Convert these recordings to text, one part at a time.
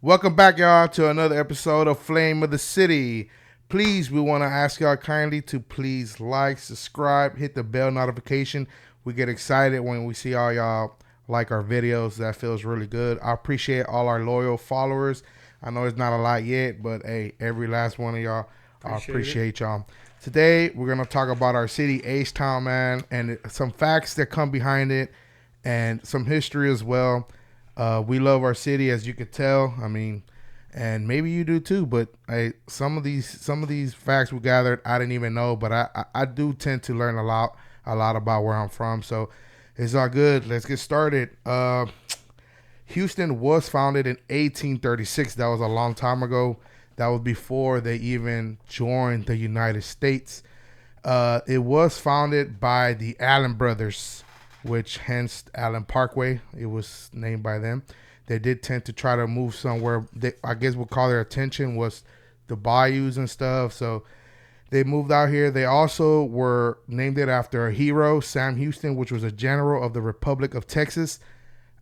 Welcome back, y'all, to another episode of Flame of the City. Please, we want to ask y'all kindly to please like, subscribe, hit the bell notification. We get excited when we see all y'all like our videos. That feels really good. I appreciate all our loyal followers. I know it's not a lot yet, but hey, every last one of y'all, I appreciate y'all. Today, we're going to talk about our city, H-Town, man, and some facts that come behind it and some history as well. We love our city, as you could tell. I mean, and maybe you do too. But some of these facts we gathered, I didn't even know. But I do tend to learn a lot about where I'm from. So it's all good. Let's get started. Houston was founded in 1836. That was a long time ago. That was before they even joined the United States. It was founded by the Allen brothers, which hence Allen Parkway. It was named by them. They did tend to try to move somewhere. I guess we'll call their attention was the bayous and stuff. So they moved out here. They also were named it after a hero, Sam Houston, which was a general of the Republic of Texas.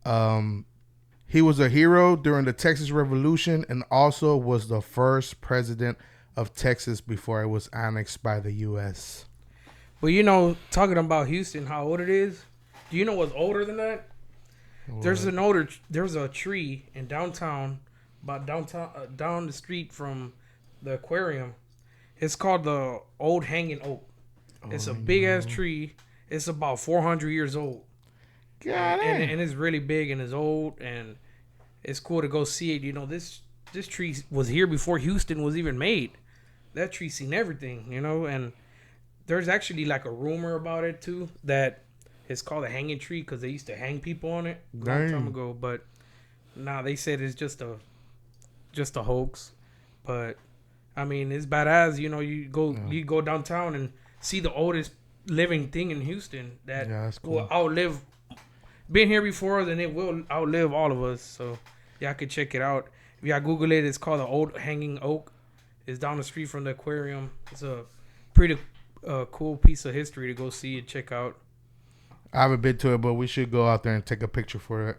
He was a hero during the Texas Revolution and also was the first president of Texas before it was annexed by the U.S. Well, talking about Houston, how old it is, do you know what's older than that? What? There's a tree in downtown, down the street from the aquarium. It's called the Old Hanging Oak. It's a big ass tree. It's about 400 years old. And it's really big and it's old and it's cool to go see it. This tree was here before Houston was even made. That tree seen everything, and there's actually like a rumor about it too that it's called a hanging tree because they used to hang people on it a long time ago. But now they said it's just a hoax. But I mean, it's badass. You go downtown and see the oldest living thing in Houston that will outlive. Been here before, then it will outlive all of us. So y'all could check it out. If y'all Google it, it's called the Old Hanging Oak. It's down the street from the aquarium. It's a pretty cool piece of history to go see and check out. I haven't been to it, but we should go out there and take a picture for it.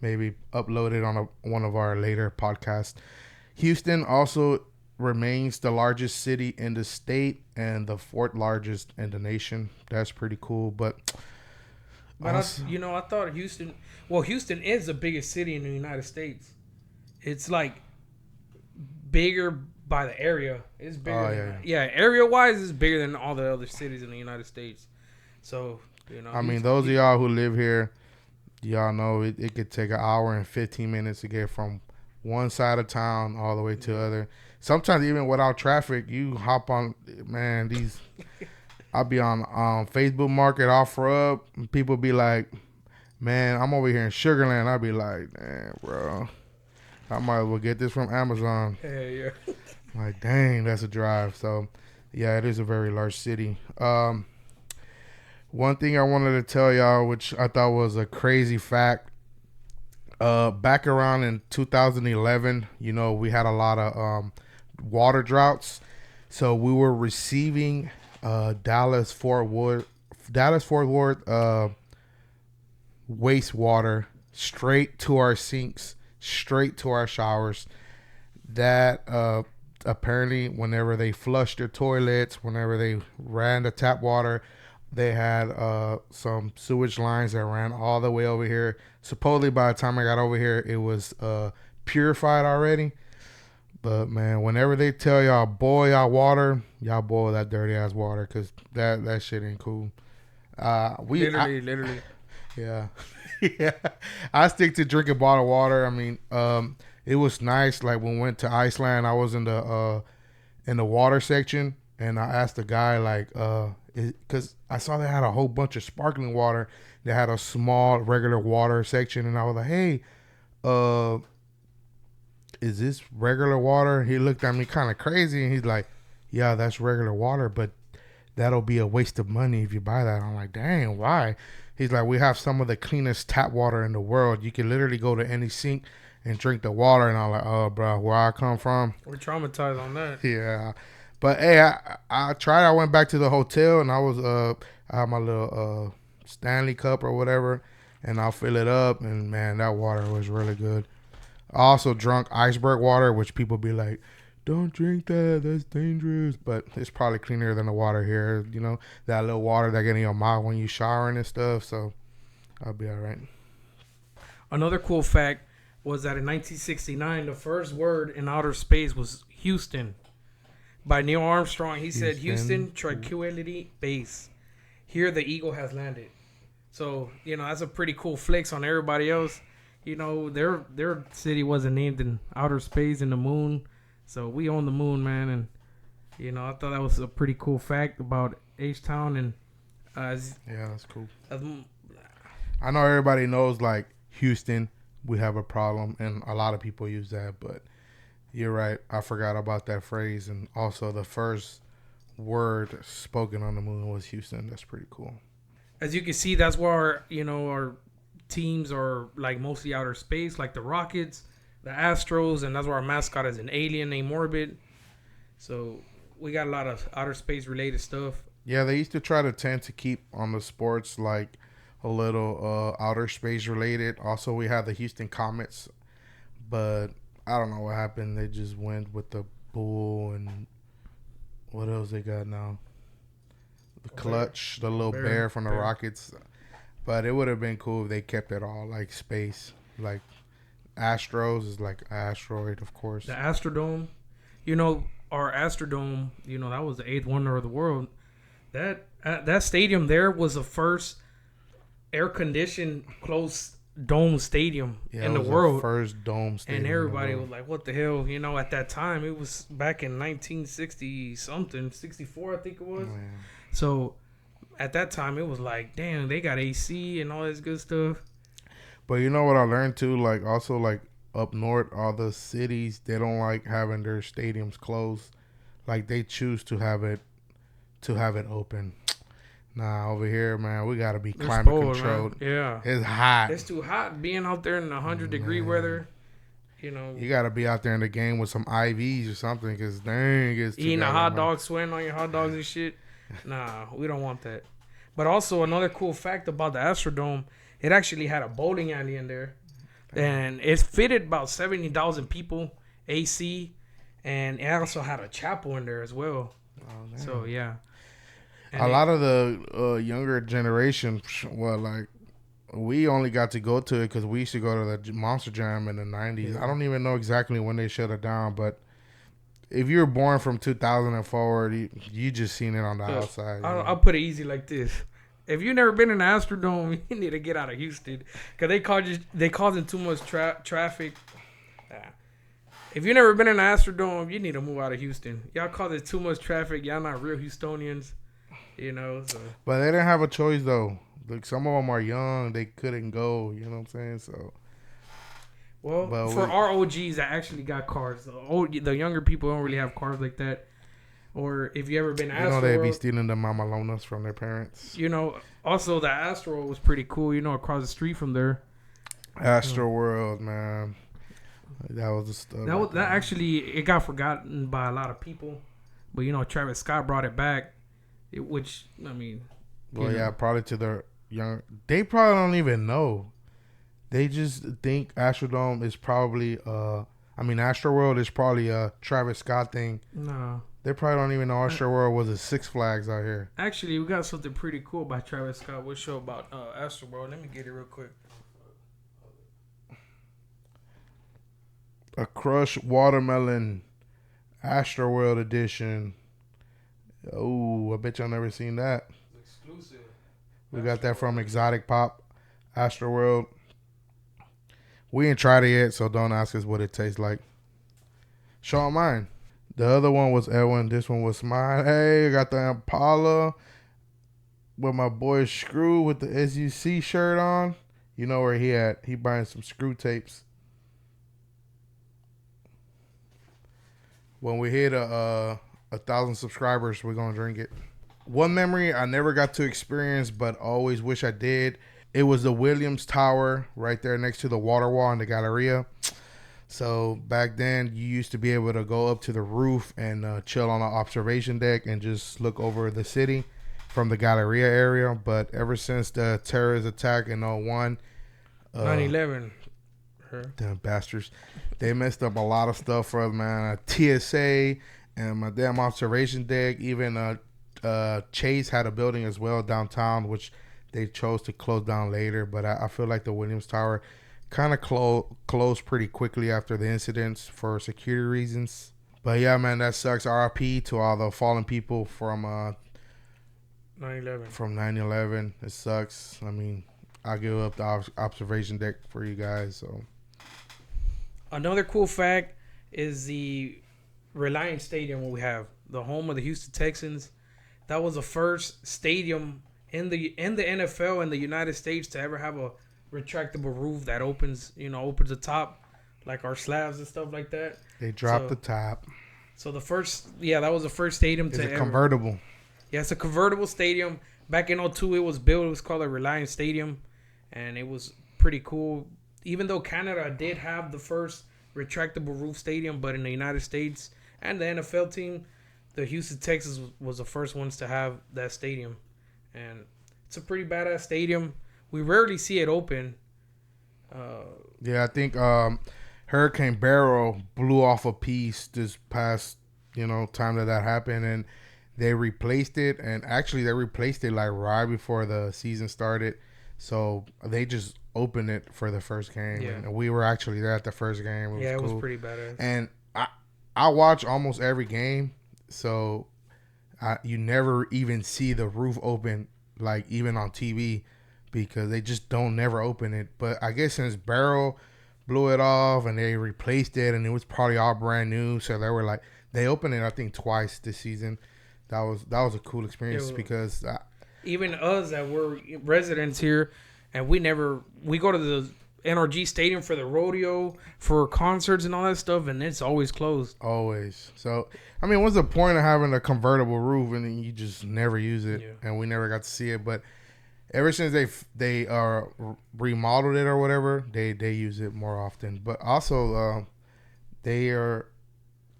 Maybe upload it on one of our later podcasts. Houston also remains the largest city in the state and the fourth largest in the nation. That's pretty cool. But I thought Houston. Well, Houston is the biggest city in the United States. It's like bigger by the area. It's bigger. Area wise, it's bigger than all the other cities in the United States. So. I mean, those of y'all who live here, y'all know it could take an hour and 15 minutes to get from one side of town all the way to the other. Sometimes even without traffic, you hop on, man, I'll be on Facebook Market, offer up, and people be like, man, I'm over here in Sugarland. I'll be like, man, bro, I might as well get this from Amazon. Yeah. Like, dang, that's a drive. So, yeah, it is a very large city. One thing I wanted to tell y'all, which I thought was a crazy fact, back around in 2011, we had a lot of water droughts. So we were receiving Dallas-Fort Worth wastewater straight to our sinks, straight to our showers. That apparently whenever they flushed their toilets, whenever they ran the tap water, they had some sewage lines that ran all the way over here. Supposedly by the time I got over here, it was purified already. But, man, whenever they tell y'all boil y'all water, y'all boil that dirty ass water because that shit ain't cool. Literally. Yeah. Yeah. I stick to drinking bottled water. I mean, it was nice. Like when we went to Iceland, I was in the water section and I asked the guy because I saw they had a whole bunch of sparkling water. They had a small regular water section, and I was like, "Hey, is this regular water?" He looked at me kind of crazy, and he's like, "Yeah, that's regular water, but that'll be a waste of money if you buy that." I'm like, "Dang, why?" He's like, "We have some of the cleanest tap water in the world. You can literally go to any sink and drink the water." And I'm like, "Oh, bro, where I come from, we're traumatized on that." Yeah. But hey, I tried. I went back to the hotel and I had my little Stanley cup or whatever, and I'll fill it up. And man, that water was really good. I also drunk iceberg water, which people be like, don't drink that, that's dangerous. But it's probably cleaner than the water here. You know, that little water that get in your mouth when you showering and stuff. So I'll be all right. Another cool fact was that in 1969, the first word in outer space was Houston by Neil Armstrong. He said, Houston, Tranquility Base. Here the Eagle has landed. So, you know, that's a pretty cool flex on everybody else. You know, their city wasn't named in outer space in the moon. So we own the moon, man. And, you know, I thought that was a pretty cool fact about H-Town. And yeah, that's cool. I know everybody knows, like, Houston, we have a problem. And a lot of people use that. But you're right. I forgot about that phrase. And also the first word spoken on the moon was Houston. That's pretty cool. As you can see, that's where our teams are like mostly outer space, like the Rockets, the Astros, and that's where our mascot is an alien named Orbit. So we got a lot of outer space related stuff. Yeah, they used to try to tend to keep on the sports like a little outer space related. Also, we have the Houston Comets, but I don't know what happened. They just went with the bull and what else they got now? The Clutch, the little bear from the Rockets. But it would have been cool if they kept it all like space. Like Astros is like asteroid, of course. The Astrodome. You know, our Astrodome, you know, that was the 8th wonder of the world. That stadium there was the first air-conditioned closed dome stadium in the world. The first dome stadium. And everybody was like, what the hell? You know, at that time, it was back in 1960-something, 64, I think it was. Oh, yeah. So, at that time, it was like, damn, they got AC and all this good stuff. But you know what I learned, too? Like, also, like, up north, all the cities, they don't like having their stadiums closed. Like, they choose to have it open. Nah, over here, man, we got to be climate controlled. Man. Yeah. It's hot. It's too hot being out there in 100-degree weather. You know. You got to be out there in the game with some IVs or something because, dang, it's too eating a hot dog, sweating on your hot dogs and shit. Nah, we don't want that. But also, another cool fact about the Astrodome, it actually had a bowling alley in there. And it fitted about 70,000 people, AC. And it also had a chapel in there as well. Oh, so, yeah. And a lot of the younger generation, well, like, we only got to go to it because we used to go to the Monster Jam in the 90s. Yeah. I don't even know exactly when they shut it down, but if you were born from 2000 and forward, you just seen it on the outside. I'll put it easy like this. If you've never been in the Astrodome, you need to get out of Houston because they causing too much traffic. If you've never been in the Astrodome, you need to move out of Houston. Y'all causing too much traffic. Y'all not real Houstonians. You know, so. But they didn't have a choice though. Like some of them are young, they couldn't go. You know what I'm saying? So, well, for our OGs that actually got cars, the younger people don't really have cars like that. Or if you ever been Astro, they'd be stealing the mamalonas from their parents. You know, also the Astro was pretty cool. You know, across the street from there. Astro World, man, that was the stuff. That actually it got forgotten by a lot of people, but you know, Travis Scott brought it back. Which, I mean... Well, yeah, probably to the young... They probably don't even know. They just think Astrodome is probably... Astro World is probably a Travis Scott thing. No. They probably don't even know Astro World was a Six Flags out here. Actually, we got something pretty cool by Travis Scott. We'll show about Astro World. Let me get it real quick. A crushed watermelon Astro World edition. Oh, I bet y'all never seen that. It's exclusive. We got that from Exotic Pop, Astro World. We ain't tried it yet, so don't ask us what it tastes like. Show 'em mine. The other one was Edwin. This one was mine. Hey, I got the Impala with my boy Screw with the SUC shirt on. You know where he at. He buying some screw tapes. When we hit 1,000 subscribers, we're gonna drink it. One memory I never got to experience, but always wish I did. It was the Williams Tower right there next to the water wall in the Galleria. So back then, you used to be able to go up to the roof and chill on the observation deck and just look over the city from the Galleria area. But ever since the terrorist attack in 01, 9/11. Damn bastards. They messed up a lot of stuff for us, man. TSA and my damn observation deck. Even Chase had a building as well downtown, which they chose to close down later. But I feel like the Williams Tower kind of closed pretty quickly after the incidents for security reasons. But yeah, man, that sucks. RIP to all the fallen people from 9/11. From 9/11. It sucks. I mean, I'll give up the observation deck for you guys. So another cool fact is the Reliance Stadium, what we have, the home of the Houston Texans. That was the first stadium in the NFL in the United States to ever have a retractable roof that opens the top, like our slabs and stuff like that. They dropped the top. So that was the first stadium It's a convertible. Yeah, it's a convertible stadium. Back in 2002, it was built. It was called a Reliance Stadium, and it was pretty cool. Even though Canada did have the first retractable roof stadium, but in the United States and the NFL team, the Houston Texans was the first ones to have that stadium. And it's a pretty badass stadium. We rarely see it open. Yeah, I think Hurricane Beryl blew off a piece this past, time that happened, and they replaced it. And actually, they replaced it like right before the season started. So they just opened it for the first game, and we were actually there at the first game. It was pretty badass. And I watch almost every game, so you never even see the roof open, like even on TV, because they just don't never open it. But I guess since Beryl blew it off and they replaced it, and it was probably all brand new, so they opened it I think twice this season. That was a cool experience because even us that were residents here, and we go to the NRG Stadium for the rodeo, for concerts and all that stuff, and it's always closed. Always. So, I mean, what's the point of having a convertible roof and then you just never use it, and we never got to see it? But ever since they remodeled it or whatever, they use it more often. But also, they are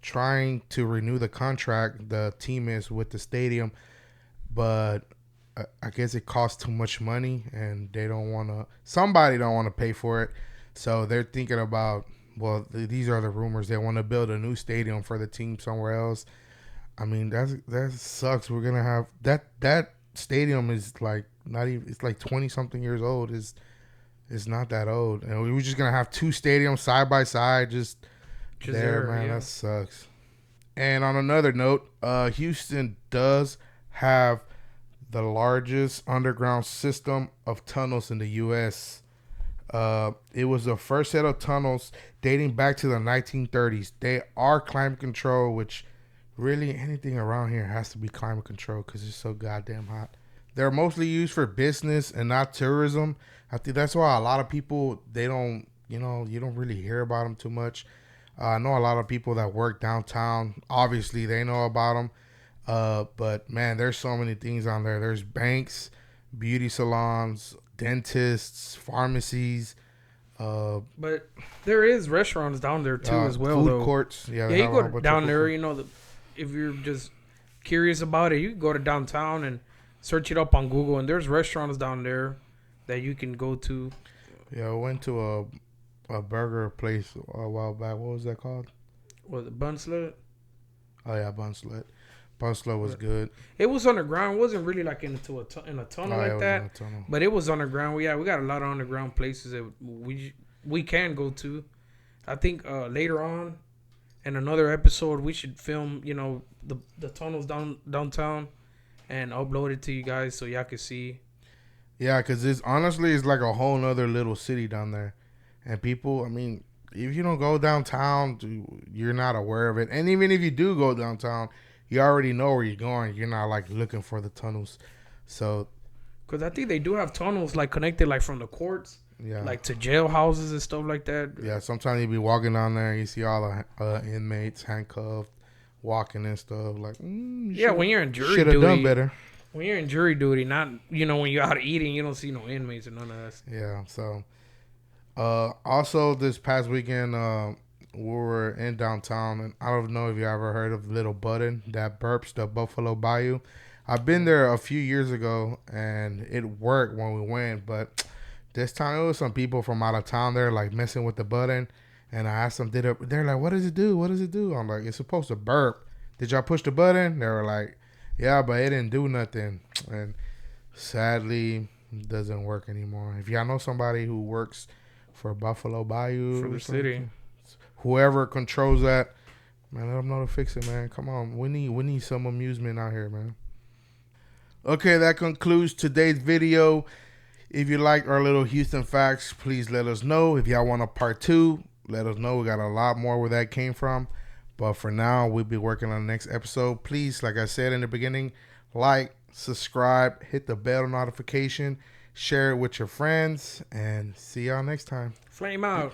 trying to renew the contract. The team is with the stadium, but I guess it costs too much money, and somebody don't want to pay for it. So they're thinking about, well, these are the rumors. They want to build a new stadium for the team somewhere else. I mean, that sucks. We're going to have that stadium is like not even, it's like 20 something years old. It's not that old. And we're just going to have two stadiums side by side. Just there, man. Yeah. That sucks. And on another note, Houston does have the largest underground system of tunnels in the U.S. It was the first set of tunnels dating back to the 1930s. They are climate control, which really anything around here has to be climate control because it's so goddamn hot. They're mostly used for business and not tourism. I think that's why a lot of people, you don't really hear about them too much. I know a lot of people that work downtown. Obviously, they know about them. But man, there's so many things on there. There's banks, beauty salons, dentists, pharmacies. But there is restaurants down there too as well. Food courts. Yeah, you go down there. If you're just curious about it, you can go to downtown and search it up on Google, and there's restaurants down there that you can go to. Yeah, I went to a burger place a while back. What was that called? Was it Bun Slut? Oh yeah, Bun Slut. Bun Slut was good. It was underground. It wasn't really like in a tunnel like that. But it was underground. We got a lot of underground places that we can go to. I think later on in another episode we should film, the tunnels downtown and upload it to you guys so y'all can see. Yeah, because it's like a whole nother little city down there. And people, I mean, if you don't go downtown, you're not aware of it. And even if you do go downtown, you already know where you're going. You're not like looking for the tunnels. So, because I think they do have tunnels like connected like from the courts, like to jail houses and stuff like that. Yeah, sometimes you be walking down there and you see all the inmates handcuffed, walking and stuff. Like, when you're in jury duty, should have done better. When you're in jury duty, not when you're out eating, you don't see no inmates or none of that. Yeah. So, also this past weekend, we were in downtown, and I don't know if you ever heard of Little Button that burps the Buffalo Bayou. I've been there a few years ago, and it worked when we went, but This time it was some people from out of town there like messing with the button, and I asked them, they're like, what does it do? What does it do? I'm like, it's supposed to burp. Did y'all push the button? They were like, yeah, but it didn't do nothing. And sadly, it doesn't work anymore. If y'all know somebody who works for Buffalo Bayou For the city, whoever controls that, man, let them know to fix it, man. Come on, we need some amusement out here, man. Okay, that concludes today's video. If you like our little Houston facts, please let us know. If y'all want a part 2, let us know. We got a lot more where that came from. But for now, we'll be working on the next episode. Please, like I said in the beginning, like, subscribe, hit the bell notification, share it with your friends, and see y'all next time. flame out.